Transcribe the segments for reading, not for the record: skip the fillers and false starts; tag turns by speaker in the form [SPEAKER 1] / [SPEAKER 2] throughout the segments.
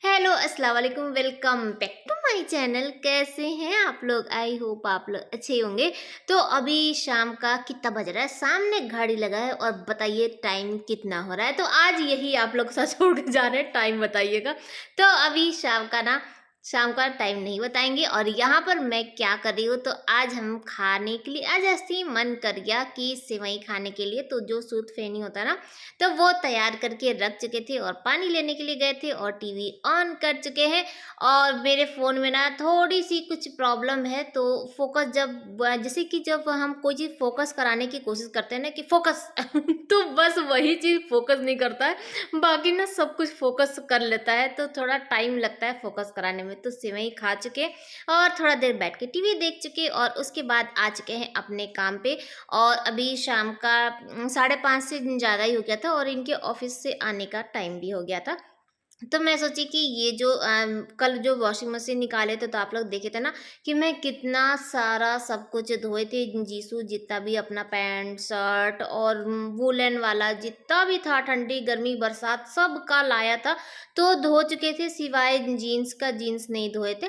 [SPEAKER 1] Hello अस्सलाम वालेकुम, welcome back to my channel. कैसे हैं आप लोग? आई होप आप लोग अच्छे होंगे। तो अभी शाम का कितना बज रहा है? सामने घड़ी लगा है और बताइए टाइम कितना हो रहा है। तो आज यही आप लोग सच छोड़ के जा रहे हैं, टाइम बताइएगा। तो अभी शाम का टाइम नहीं बताएंगे। और यहाँ पर मैं क्या कर रही हूँ, तो आज हम खाने के लिए आज ऐसे ही मन कर गया कि सेवई खाने के लिए। तो जो सूत फेनी होता है ना, तो वो तैयार करके रख चुके थे और पानी लेने के लिए गए थे और टीवी ऑन कर चुके हैं। और मेरे फ़ोन में ना थोड़ी सी कुछ प्रॉब्लम है, तो फोकस जैसे कि जब हम कोई चीज़ फोकस कराने की कोशिश करते हैं ना कि फोकस तो बस वही चीज़ फोकस नहीं करता है, बाकी ना सब कुछ फोकस कर लेता है। तो थोड़ा टाइम लगता है फोकस कराने में। तो सेवई खा चुके और थोड़ा देर बैठ के टीवी देख चुके और उसके बाद आ चुके हैं अपने काम पे। और अभी शाम का 5:30 से ज़्यादा ही हो गया था और इनके ऑफिस से आने का टाइम भी हो गया था। तो मैं सोची कि ये जो कल जो वॉशिंग मशीन निकाले थे, तो आप लोग देखे थे ना कि मैं कितना सारा सब कुछ धोए थे। जीसू जितना भी अपना पैंट शर्ट और वूलन वाला जितना भी था, ठंडी गर्मी बरसात सब का लाया था। तो धो चुके थे सिवाय जीन्स का, जीन्स नहीं धोए थे।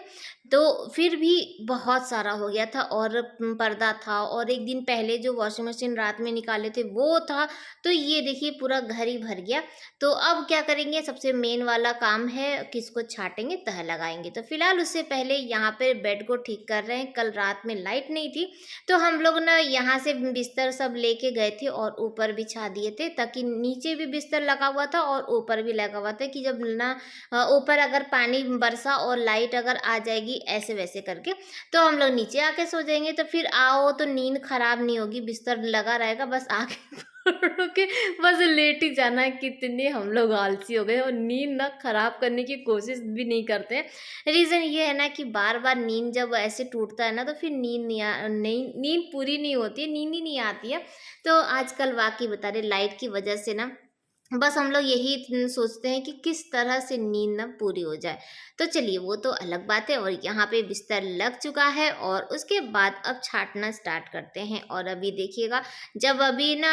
[SPEAKER 1] तो फिर भी बहुत सारा हो गया था। और पर्दा था और एक दिन पहले जो वॉशिंग मशीन रात में निकाले थे वो था। तो ये देखिए पूरा घर ही भर गया। तो अब क्या करेंगे, सबसे मेन वाला काम है किसको छाटेंगे, तह लगाएंगे। तो फिलहाल उससे पहले यहाँ पे बेड को ठीक कर रहे हैं। कल रात में लाइट नहीं थी, तो हम लोग ना यहाँ से बिस्तर सब लेके गए थे और ऊपर बिछा दिए थे, ताकि नीचे भी बिस्तर लगा हुआ था और ऊपर भी लगा हुआ था कि जब ना ऊपर अगर पानी बरसा और लाइट अगर आ जाएगी ऐसे वैसे करके, तो हम लोग नीचे आके सो जाएंगे। तो फिर आओ तो नींद खराब नहीं होगी, बिस्तर लगा रहेगा, बस आके पकड़ के बस लेट ही जाना है। कितने हम लोग आलसी हो गए और नींद ना खराब करने की कोशिश भी नहीं करते हैं। रीज़न ये है ना कि बार बार नींद जब ऐसे टूटता है ना, तो फिर नींद पूरी नहीं होती है, नींद ही नहीं आती है। तो आजकल वाकई बता रहे लाइट की वजह से ना बस हम लोग यही सोचते हैं कि किस तरह से नींद ना पूरी हो जाए। तो चलिए वो तो अलग बात है। और यहाँ पे बिस्तर लग चुका है और उसके बाद अब छाटना स्टार्ट करते हैं। और अभी देखिएगा, जब अभी ना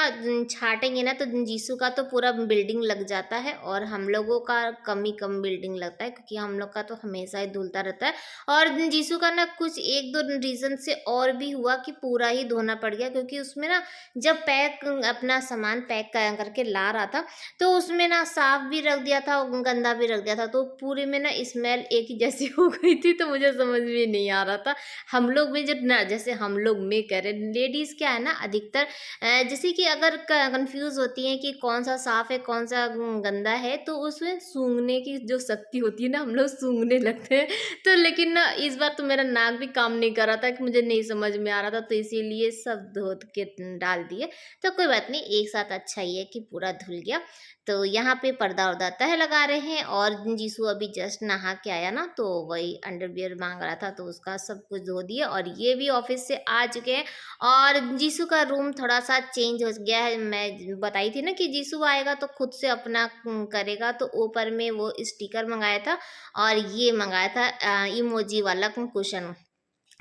[SPEAKER 1] छाटेंगे ना, तो जीसू का तो पूरा बिल्डिंग लग जाता है और हम लोगों का कम ही कम बिल्डिंग लगता है, क्योंकि हम लोग का तो हमेशा ही धुलता रहता है। और जीसू का ना कुछ एक दो रीज़न से और भी हुआ कि पूरा ही धोना पड़ गया, क्योंकि उसमें ना जब अपना सामान पैक करके ला रहा था, तो उसमें ना साफ भी रख दिया था और गंदा भी रख दिया था। तो पूरे में ना स्मेल एक ही जैसी हो गई थी। तो मुझे समझ में नहीं आ रहा था। हम लोग में जब ना, जैसे हम लोग में कह रहे लेडीज़ क्या है ना, अधिकतर जैसे कि अगर कंफ्यूज होती हैं कि कौन सा साफ है कौन सा गंदा है, तो उसमें सूंघने की जो शक्ति होती है ना, हम लोग सूंघने लगते हैं। तो लेकिन ना इस बार तो मेरा नाक भी काम नहीं कर रहा था कि मुझे नहीं समझ में आ रहा था, तो इसीलिए सब धो के डाल दिए। तो कोई बात नहीं, एक साथ अच्छा ही है कि पूरा धुल गया। तो यहाँ पे पर्दा वर्दा तह लगा रहे हैं। और जीसू अभी जस्ट नहा के आया ना, तो वही अंडरवियर मांग रहा था, तो उसका सब कुछ धो दिया। और ये भी ऑफिस से आ चुके हैं। और जीसू का रूम थोड़ा सा चेंज हो गया है। मैं बताई थी ना कि जीसू आएगा तो खुद से अपना करेगा। तो ऊपर में वो स्टिकर मंगाया था और ये मंगाया था इमोजी वाला कुशन।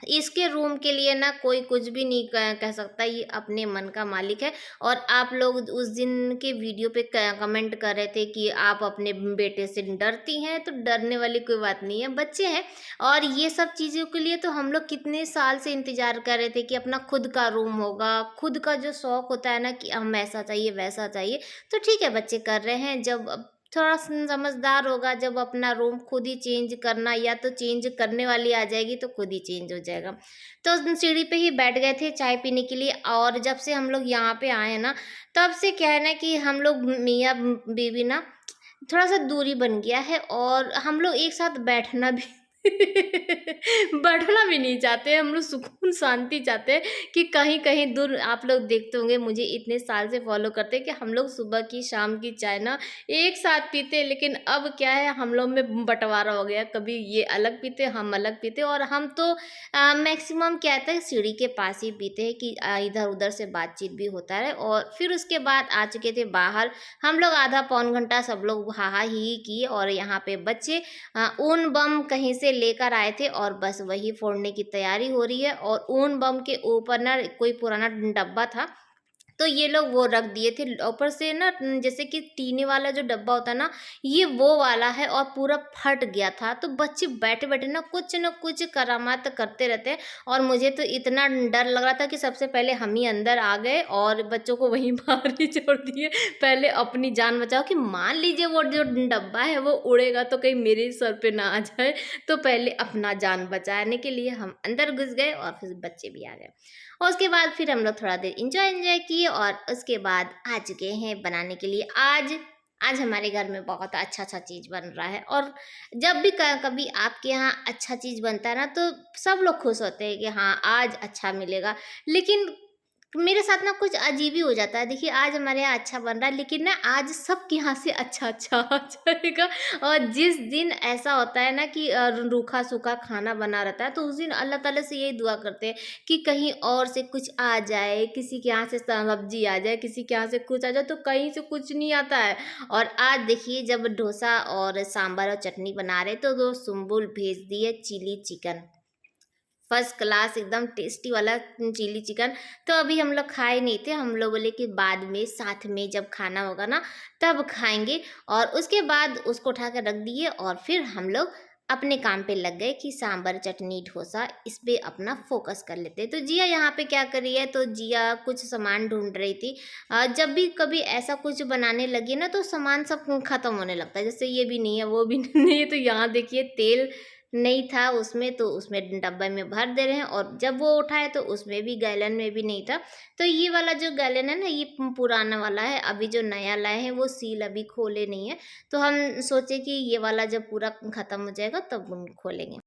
[SPEAKER 1] इसके रूम के लिए ना कोई कुछ भी नहीं कह सकता, ये अपने मन का मालिक है। और आप लोग उस दिन के वीडियो पे कमेंट कर रहे थे कि आप अपने बेटे से डरती हैं, तो डरने वाली कोई बात नहीं है, बच्चे हैं। और ये सब चीज़ों के लिए तो हम लोग कितने साल से इंतजार कर रहे थे कि अपना खुद का रूम होगा, खुद का जो शौक होता है ना कि हम ऐसा चाहिए वैसा चाहिए। तो ठीक है, बच्चे कर रहे हैं। जब अब थोड़ा समझदार होगा, जब अपना रूम खुद ही चेंज करना, या तो चेंज करने वाली आ जाएगी तो खुद ही चेंज हो जाएगा। तो उस दिन सीढ़ी पे ही बैठ गए थे चाय पीने के लिए। और जब से हम लोग यहाँ पे आए हैं ना, तब से क्या है ना कि हम लोग मियाँ बीवी ना थोड़ा सा दूरी बन गया है और हम लोग एक साथ बैठना भी बैठना भी नहीं चाहते हैं। हम लोग सुकून शांति चाहते हैं कि कहीं कहीं दूर। आप लोग देखते होंगे, मुझे इतने साल से फॉलो करते हैं कि हम लोग सुबह की शाम की चाय ना एक साथ पीते हैं। लेकिन अब क्या है, हम लोग में बंटवारा हो गया, कभी ये अलग पीते हम अलग पीते। और हम तो मैक्सिमम क्या होता है, सीढ़ी के पास ही पीते हैं कि इधर उधर से बातचीत भी होता है। और फिर उसके बाद आ चुके थे बाहर हम लोग, आधा पौन घंटा सब लोग हा ही किए। और यहाँ पे बच्चे ऊन बम कहीं से लेकर आए थे और बस वही फोड़ने की तैयारी हो रही है। और ऊन बम के ऊपर ना कोई पुराना डब्बा था, तो ये लोग वो रख दिए थे ऊपर से ना, जैसे कि टीने वाला जो डब्बा होता है ना, ये वो वाला है और पूरा फट गया था। तो बच्चे बैठे बैठे ना कुछ करामात करते रहते हैं। और मुझे तो इतना डर लग रहा था कि सबसे पहले हम ही अंदर आ गए और बच्चों को वहीं बाहर ही छोड़ दिए। पहले अपनी जान बचाओ, कि मान लीजिए वो जो डब्बा है वो उड़ेगा तो कहीं मेरे ही सर पे ना आ जाए। तो पहले अपना जान बचाने के लिए हम अंदर घुस गए और फिर बच्चे भी आ गए। और उसके बाद फिर हम लोग थोड़ा देर एंजॉय किए और उसके बाद आ चुके हैं बनाने के लिए। आज आज हमारे घर में बहुत अच्छा चीज़ बन रहा है। और जब भी कभी आपके यहाँ अच्छा चीज़ बनता है ना, तो सब लोग खुश होते हैं कि हाँ, आज अच्छा मिलेगा। लेकिन मेरे साथ ना कुछ अजीब ही हो जाता है। देखिए, आज हमारे यहाँ अच्छा बन रहा है, लेकिन ना आज सबके यहाँ से अच्छा आ जाएगा। और जिस दिन ऐसा होता है ना कि रूखा सूखा खाना बना रहता है, तो उस दिन अल्लाह ताला से यही दुआ करते हैं कि कहीं और से कुछ आ जाए, किसी के यहाँ से सब्जी आ जाए, किसी के यहाँ से कुछ आ जाए, तो कहीं से कुछ नहीं आता है। और आज देखिए, जब डोसा और सांभर और चटनी बना रहे, तो वो सुम्बुल भेज दिए चिली चिकन, फर्स्ट क्लास एकदम टेस्टी वाला चिली चिकन। तो अभी हम लोग खाए नहीं थे, हम लोग बोले कि बाद में साथ में जब खाना होगा ना तब खाएंगे। और उसके बाद उसको उठा कर रख दिए और फिर हम लोग अपने काम पे लग गए कि सांभर चटनी डोसा इस पे अपना फोकस कर लेते। तो जिया यहाँ पे क्या कर रही है, तो जिया कुछ सामान ढूंढ रही थी। जब भी कभी ऐसा कुछ बनाने लगी ना, तो सामान सब खत्म होने लगता है। जैसे ये भी नहीं है, वो भी नहीं है, तो यहाँ देखिए तेल नहीं था उसमें, तो उसमें डब्बे में भर दे रहे हैं। और जब वो उठाए तो उसमें भी, गैलन में भी नहीं था। तो ये वाला जो गैलन है ना, ये पुराना वाला है। अभी जो नया लाए हैं वो सील अभी खोले नहीं है। तो हम सोचे कि ये वाला जब पूरा खत्म हो जाएगा तब हम खोलेंगे।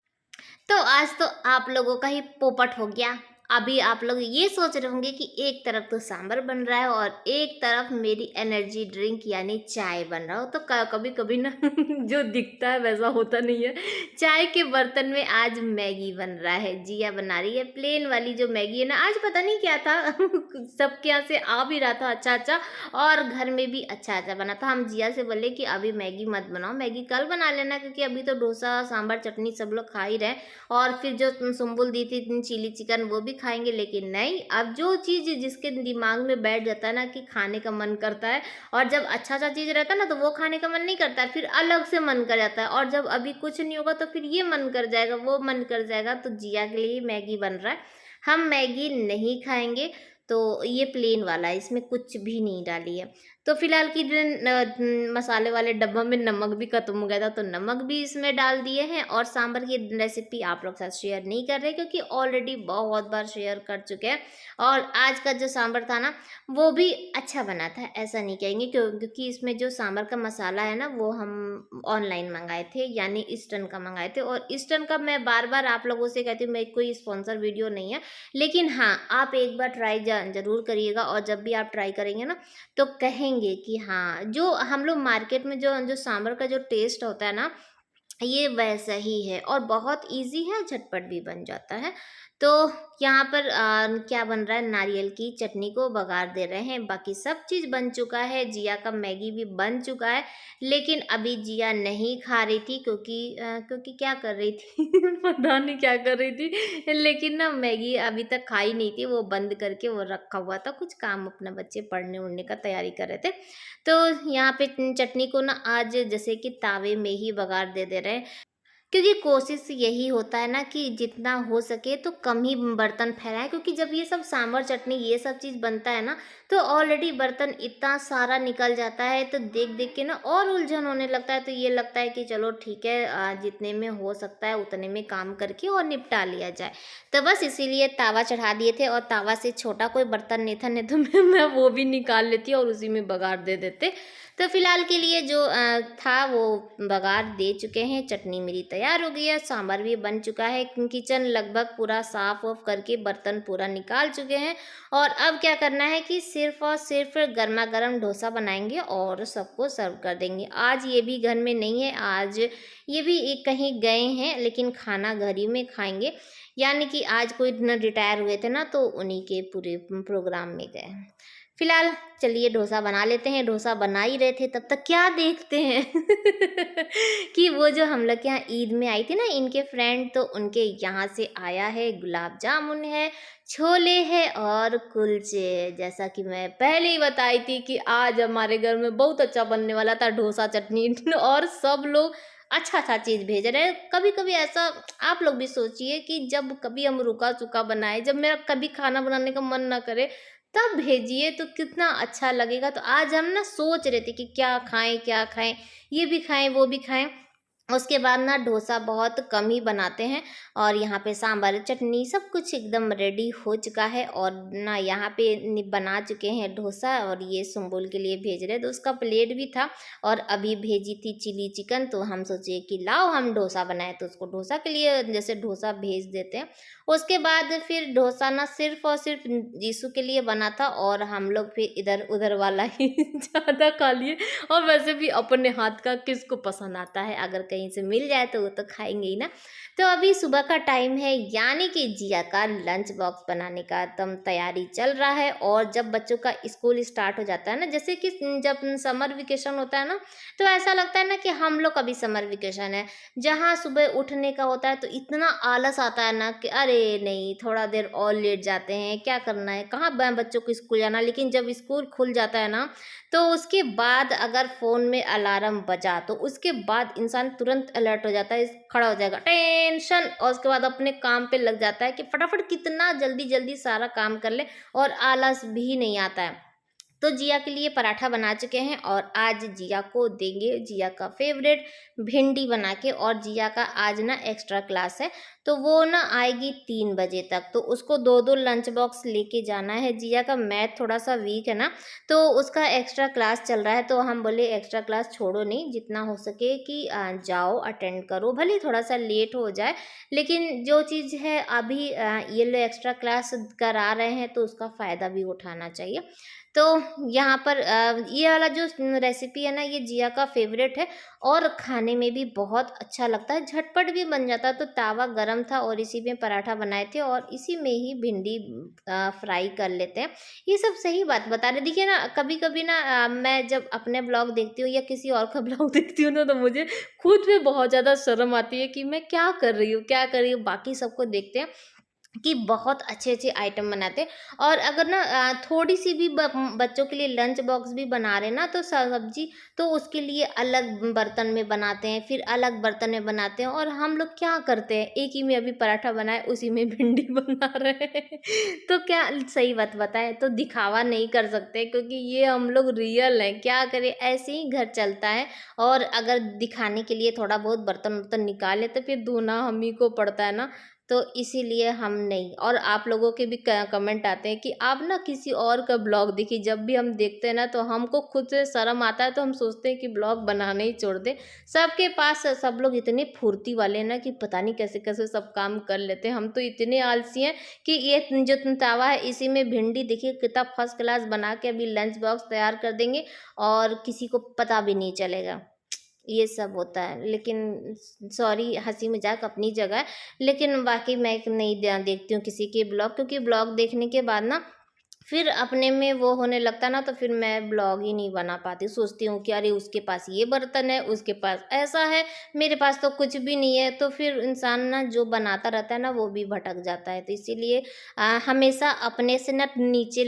[SPEAKER 1] तो आज तो आप लोगों का ही पोपट हो गया। अभी आप लोग ये सोच रहे होंगे कि एक तरफ तो सांभर बन रहा है और एक तरफ मेरी एनर्जी ड्रिंक यानी चाय बन रहा हो। तो कभी कभी ना जो दिखता है वैसा होता नहीं है। चाय के बर्तन में आज मैगी बन रहा है, जिया बना रही है प्लेन वाली जो मैगी है ना। आज पता नहीं क्या था सबके यहाँ से आ भी रहा था अच्छा, और घर में भी अच्छा बना था। हम जिया से बोले कि अभी मैगी मत बनाओ, मैगी कल बना लेना, क्योंकि अभी तो डोसा सांभर चटनी सब लोग खा ही रहे। और फिर जो सुम्बुल दी थी चिली चिकन वो भी खाएंगे। लेकिन नहीं, अब जो चीज़ जिसके दिमाग में बैठ जाता है ना कि खाने का मन करता है, और जब अच्छा चीज़ रहता है ना तो वो खाने का मन नहीं करता है, फिर अलग से मन कर जाता है। और जब अभी कुछ नहीं होगा तो फिर ये मन कर जाएगा, वो मन कर जाएगा। तो जिया के लिए मैगी बन रहा है। हम मैगी नहीं खाएंगे, तो ये प्लेन वाला है, इसमें कुछ भी नहीं डाली है। तो फिलहाल की मसाले वाले डब्बा में नमक भी खत्म हो गया था, तो नमक भी इसमें डाल दिए हैं। और सांभर की रेसिपी आप लोग साथ शेयर नहीं कर रहे, क्योंकि ऑलरेडी बहुत बार शेयर कर चुके हैं। और आज का जो सांभर था ना, वो भी अच्छा बना था, ऐसा नहीं कहेंगे, क्योंकि इसमें जो सांभर का मसाला है ना, वो हम ऑनलाइन मंगाए थे, यानी ईस्टर्न का मंगाए थे। और ईस्टर्न का मैं बार बार आप लोगों से कहती हूँ, मेरी कोई स्पॉन्सर वीडियो नहीं है, लेकिन हाँ, आप एक बार ट्राई जरूर करिएगा। और जब भी आप ट्राई करेंगे ना, तो कहेंगे कि हाँ, जो हम लोग मार्केट में जो जो सांभर का जो टेस्ट होता है ना, ये वैसा ही है। और बहुत इजी है, झटपट भी बन जाता है। तो यहाँ पर क्या बन रहा है, नारियल की चटनी को बघार दे रहे हैं। बाकी सब चीज़ बन चुका है, जिया का मैगी भी बन चुका है। लेकिन अभी जिया नहीं खा रही थी, क्योंकि क्या कर रही थी पता नहीं क्या कर रही थी। लेकिन ना मैगी अभी तक खाई नहीं थी, वो बंद करके वो रखा हुआ था, कुछ काम अपना बच्चे पढ़ने उड़ने का तैयारी कर रहे थे। तो यहाँ पे चटनी को ना आज जैसे कि तावे में ही बघार दे रहे हैं, क्योंकि कोशिश यही होता है ना कि जितना हो सके तो कम ही बर्तन फैलाएं। क्योंकि जब ये सब सांभर चटनी ये सब चीज़ बनता है ना, तो ऑलरेडी बर्तन इतना सारा निकल जाता है, तो देख देख के ना और उलझन होने लगता है। तो ये लगता है कि चलो ठीक है, जितने में हो सकता है उतने में काम करके और निपटा लिया जाए। तो बस इसीलिए तावा चढ़ा दिए थे, और तावा से छोटा कोई बर्तन नहीं था, नहीं तो मैं वो भी निकाल लेती और उसी में बघार दे देते। तो फिलहाल के लिए जो था वो बघार दे चुके हैं। चटनी मेरी तैयार हो गई है, सांभर भी बन चुका है। किचन लगभग पूरा साफ ऑफ करके बर्तन पूरा निकाल चुके हैं। और अब क्या करना है कि सिर्फ और सिर्फ गर्मा गर्म डोसा बनाएंगे और सबको सर्व कर देंगे। आज ये भी घर में नहीं है, आज ये भी कहीं गए हैं, लेकिन खाना घर ही में खाएंगे। यानी कि आज कोई रिटायर हुए थे ना, तो उन्हीं के पूरे प्रोग्राम में गए। फिलहाल चलिए डोसा बना लेते हैं। डोसा बना ही रहे थे तब तक क्या देखते हैं कि वो जो हम लोग के यहाँ ईद में आई थी ना इनके फ्रेंड, तो उनके यहाँ से आया है गुलाब जामुन है, छोले है और कुलचे। जैसा कि मैं पहले ही बताई थी कि आज हमारे घर में बहुत अच्छा बनने वाला था डोसा चटनी और सब लोग अच्छा चीज़ भेज रहे हैं। कभी कभी ऐसा आप लोग भी सोचिए कि जब कभी हम रूखा सूखा बनाए, जब मेरा कभी खाना बनाने का मन ना करे तब भेजिए तो कितना अच्छा लगेगा। तो आज हम ना सोच रहे थे कि क्या खाएं, ये भी खाएं वो भी खाएं। उसके बाद ना डोसा बहुत कम ही बनाते हैं और यहाँ पे सांभर चटनी सब कुछ एकदम रेडी हो चुका है और ना यहाँ पे बना चुके हैं डोसा और ये सुम्बुल के लिए भेज रहे, तो उसका प्लेट भी था और अभी भेजी थी चिली चिकन। तो हम सोचे कि लाओ हम डोसा बनाए, तो उसको डोसा के लिए जैसे डोसा भेज देते हैं। उसके बाद फिर डोसा ना सिर्फ और सिर्फ जीसू के लिए बना था और हम लोग फिर इधर उधर वाला ही ज़्यादा खा लिए। और वैसे भी अपने हाथ का किसको पसंद आता है, अगर कहीं से मिल जाए तो वो तो खाएंगे ही ना। तो अभी सुबह का टाइम है, यानी कि जिया का लंच बॉक्स बनाने का एकदम तैयारी चल रहा है। और जब बच्चों का स्कूल स्टार्ट हो जाता है ना, जैसे कि जब समर वेकेशन होता है ना, तो ऐसा लगता है ना कि हम लोग का भी समर वेकेशन है। जहाँ सुबह उठने का होता है तो इतना आलस आता है ना कि अरे नहीं थोड़ा देर और लेट जाते हैं, क्या करना है, कहाँ बच्चों को स्कूल जाना। लेकिन जब स्कूल खुल जाता है ना, तो उसके बाद अगर फ़ोन में अलार्म बजा तो उसके बाद इंसान तुरंत अलर्ट हो जाता है, खड़ा हो जाएगा टेंशन, और उसके बाद अपने काम पे लग जाता है कि फटाफट कितना जल्दी जल्दी सारा काम कर ले और आलस भी नहीं आता है। तो जिया के लिए पराठा बना चुके हैं और आज जिया को देंगे जिया का फेवरेट भिंडी बना के। और जिया का आज ना एक्स्ट्रा क्लास है, तो वो ना आएगी 3 बजे तक, तो उसको दो दो लंच बॉक्स लेके जाना है। जिया का मैथ थोड़ा सा वीक है ना, तो उसका एक्स्ट्रा क्लास चल रहा है। तो हम बोले एक्स्ट्रा क्लास छोड़ो नहीं, जितना हो सके कि जाओ अटेंड करो, भले थोड़ा सा लेट हो जाए, लेकिन जो चीज़ है अभी ये लोग एक्स्ट्रा क्लास करा रहे हैं तो उसका फ़ायदा भी उठाना चाहिए। तो यहाँ पर ये वाला जो रेसिपी है ना, ये जिया का फेवरेट है और खाने में भी बहुत अच्छा लगता है, झटपट भी बन जाता है। तो तावा गरम था और इसी में पराठा बनाए थे और इसी में ही भिंडी फ्राई कर लेते हैं। ये सब सही बात बता रहे। देखिए ना, कभी कभी ना मैं जब अपने ब्लॉग देखती हूँ या किसी और का ब्लॉग देखती हूँ ना, तो मुझे खुद में बहुत ज़्यादा शर्म आती है कि मैं क्या कर रही हूँ। बाकी सबको देखते हैं कि बहुत अच्छे-अच्छे आइटम बनाते हैं। और अगर ना थोड़ी-सी भी बच्चों के लिए लंच बॉक्स भी बना रहे हैं ना, तो सब्जी तो उसके लिए अलग बर्तन में बनाते हैं, फिर अलग बर्तन में बनाते हैं। और हम लोग क्या करते हैं, एक ही में अभी पराठा बनाए उसी में भिंडी बना रहे हैं। तो क्या सही बात बताएँ, तो दिखावा नहीं कर सकते क्योंकि ये हम लोग रियल हैं, क्या करें ऐसे ही घर चलता है। और अगर दिखाने के लिए थोड़ा बहुत बर्तन-वर्तन निकाले तो फिर धोना हम ही को पड़ता है ना, तो इसीलिए हम नहीं। और आप लोगों के भी कमेंट आते हैं कि आप ना किसी और का ब्लॉग देखिए। जब भी हम देखते हैं ना, तो हमको खुद से शर्म आता है, तो हम सोचते हैं कि ब्लॉग बनाना ही छोड़ दें। सबके पास सब लोग इतने फुर्ती वाले हैं ना कि पता नहीं कैसे कैसे सब काम कर लेते हैं। हम तो इतने आलसी हैं कि ये जो तवा है इसी में भिंडी देखिए कितना फर्स्ट क्लास बना के अभी लंच बॉक्स तैयार कर देंगे और किसी को पता भी नहीं चलेगा। ये सब होता है। लेकिन सॉरी, हँसी मज़ाक अपनी जगह है, लेकिन वाक़ई मैं नहीं देखती हूँ किसी के ब्लॉग, क्योंकि ब्लॉग देखने के बाद ना फिर अपने में वो होने लगता है ना, तो फिर मैं ब्लॉग ही नहीं बना पाती। सोचती हूँ कि अरे उसके पास ये बर्तन है, उसके पास ऐसा है, मेरे पास तो कुछ भी नहीं है। तो फिर इंसान ना जो बनाता रहता है ना, वो भी भटक जाता है। तो इसीलिए हमेशा अपने से ना नीचे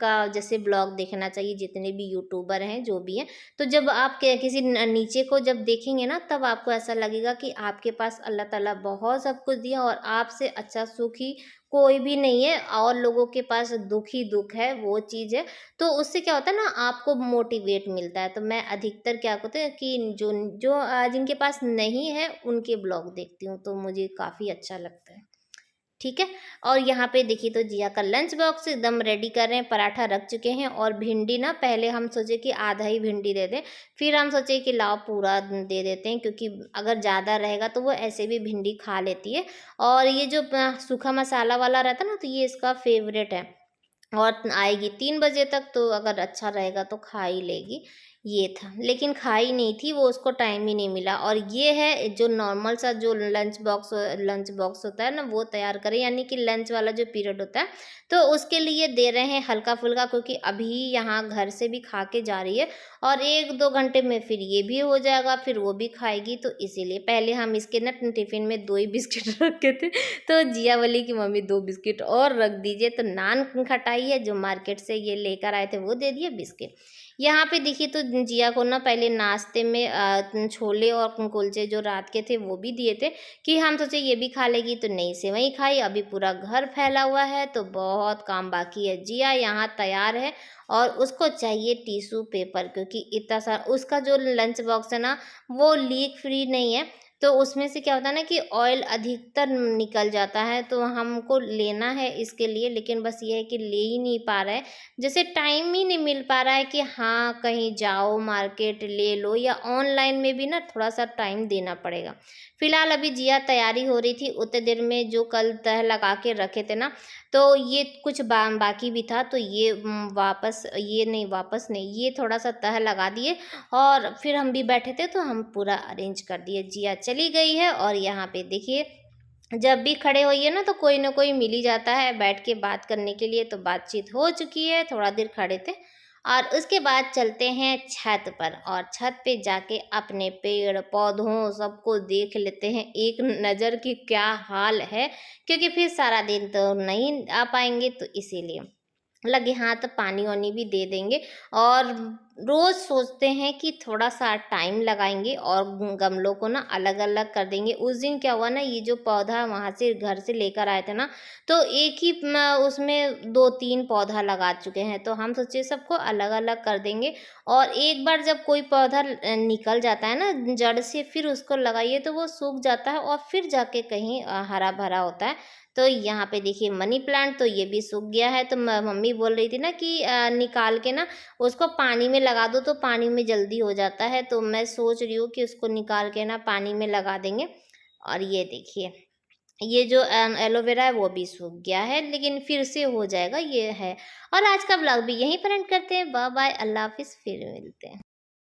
[SPEAKER 1] का जैसे ब्लॉग देखना चाहिए, जितने भी यूट्यूबर हैं जो भी हैं। तो जब आप किसी नीचे को जब देखेंगे ना, तब आपको ऐसा लगेगा कि आपके पास अल्लाह ताला बहुत सब कुछ दिया और आपसे अच्छा सुखी कोई भी नहीं है और लोगों के पास दुख ही दुख है, वो चीज़ है। तो उससे क्या होता है ना, आपको मोटिवेट मिलता है। तो मैं अधिकतर क्या होता है कि जो जो जिनके पास नहीं है उनके ब्लॉग देखती हूँ, तो मुझे काफ़ी अच्छा लगता है। ठीक है। और यहाँ पे देखिए, तो जिया का लंच बॉक्स एकदम रेडी कर रहे हैं, पराठा रख चुके हैं और भिंडी ना पहले हम सोचे कि आधा ही भिंडी दे दें, फिर हम सोचे कि लाओ पूरा दे देते हैं, क्योंकि अगर ज़्यादा रहेगा तो वो ऐसे भी भिंडी खा लेती है। और ये जो सूखा मसाला वाला रहता है ना, तो ये इसका फेवरेट है और आएगी 3 बजे तक, तो अगर अच्छा रहेगा तो खा ही लेगी। ये था, लेकिन खाई नहीं थी वो, उसको टाइम ही नहीं मिला। और ये है जो नॉर्मल सा जो लंच बॉक्स होता है ना, वो तैयार करें, यानी कि लंच वाला जो पीरियड होता है, तो उसके लिए दे रहे हैं हल्का-फुल्का, क्योंकि अभी यहाँ घर से भी खा के जा रही है और 1-2 घंटे में फिर ये भी हो जाएगा, फिर वो भी खाएगी, तो इसीलिए पहले हम इसके ना टिफ़िन में 2 ही बिस्किट रखे थे, तो जिया बोली कि मम्मी 2 बिस्किट और रख दीजिए, तो नान खटाई है जो मार्केट से ये लेकर आए थे वो दे दिए बिस्किट। यहाँ पे देखिए तो जिया को ना पहले नाश्ते में छोले और कुलचे जो रात के थे वो भी दिए थे, कि हम सोचे ये भी खा लेगी, तो नहीं सेवई खाई। अभी पूरा घर फैला हुआ है तो बहुत काम बाकी है। जिया यहाँ तैयार है और उसको चाहिए टिश्यू पेपर, क्योंकि इतना सारा उसका जो लंच बॉक्स है ना वो लीक फ्री नहीं है, तो उसमें से क्या होता है ना कि ऑयल अधिकतर निकल जाता है, तो हमको लेना है इसके लिए, लेकिन बस ये है कि ले ही नहीं पा रहे हैं। जैसे टाइम ही नहीं मिल पा रहा है कि हाँ कहीं जाओ मार्केट ले लो, या ऑनलाइन में भी ना थोड़ा सा टाइम देना पड़ेगा। फिलहाल अभी जिया तैयारी हो रही थी, उतने देर में जो कल तह लगा के रखे थे ना, तो ये कुछ बाकी भी था, तो ये वापस नहीं, ये थोड़ा सा तह लगा दिए और फिर हम भी बैठे थे तो हम पूरा अरेंज कर दिए। जिया चली गई है और यहाँ पे देखिए जब भी खड़े होइए ना तो कोई ना कोई मिल ही जाता है बैठ के बात करने के लिए, तो बातचीत हो चुकी है, थोड़ा देर खड़े थे और उसके बाद चलते हैं छत पर, और छत पे जाके अपने पेड़ पौधों सबको देख लेते हैं एक नज़र कि क्या हाल है, क्योंकि फिर सारा दिन तो नहीं आ पाएंगे, तो इसीलिए लगे हाथ पानी वानी भी दे देंगे। और रोज़ सोचते हैं कि थोड़ा सा टाइम लगाएंगे और गमलों को ना अलग अलग कर देंगे। उस दिन क्या हुआ ना, ये जो पौधा वहाँ से घर से लेकर आए थे ना, तो एक ही उसमें 2-3 पौधा लगा चुके हैं, तो हम सोचे सबको अलग अलग कर देंगे। और एक बार जब कोई पौधा निकल जाता है ना जड़ से, फिर उसको लगाइए तो वो सूख जाता है और फिर जाके कहीं हरा भरा होता है। तो यहाँ पे देखिए मनी प्लांट तो ये भी सूख गया है, तो मम्मी बोल रही थी ना कि निकाल के ना उसको पानी में लगा दो, तो पानी में जल्दी हो जाता है, तो मैं सोच रही हूँ कि उसको निकाल के ना पानी में लगा देंगे। और ये देखिए ये जो एलोवेरा है वो भी सूख गया है, लेकिन फिर से हो जाएगा, ये है। और आज का ब्लॉग भी यहीं पर एंड करते हैं। बाय बाय, अल्लाह हाफिज़, फिर मिलते हैं।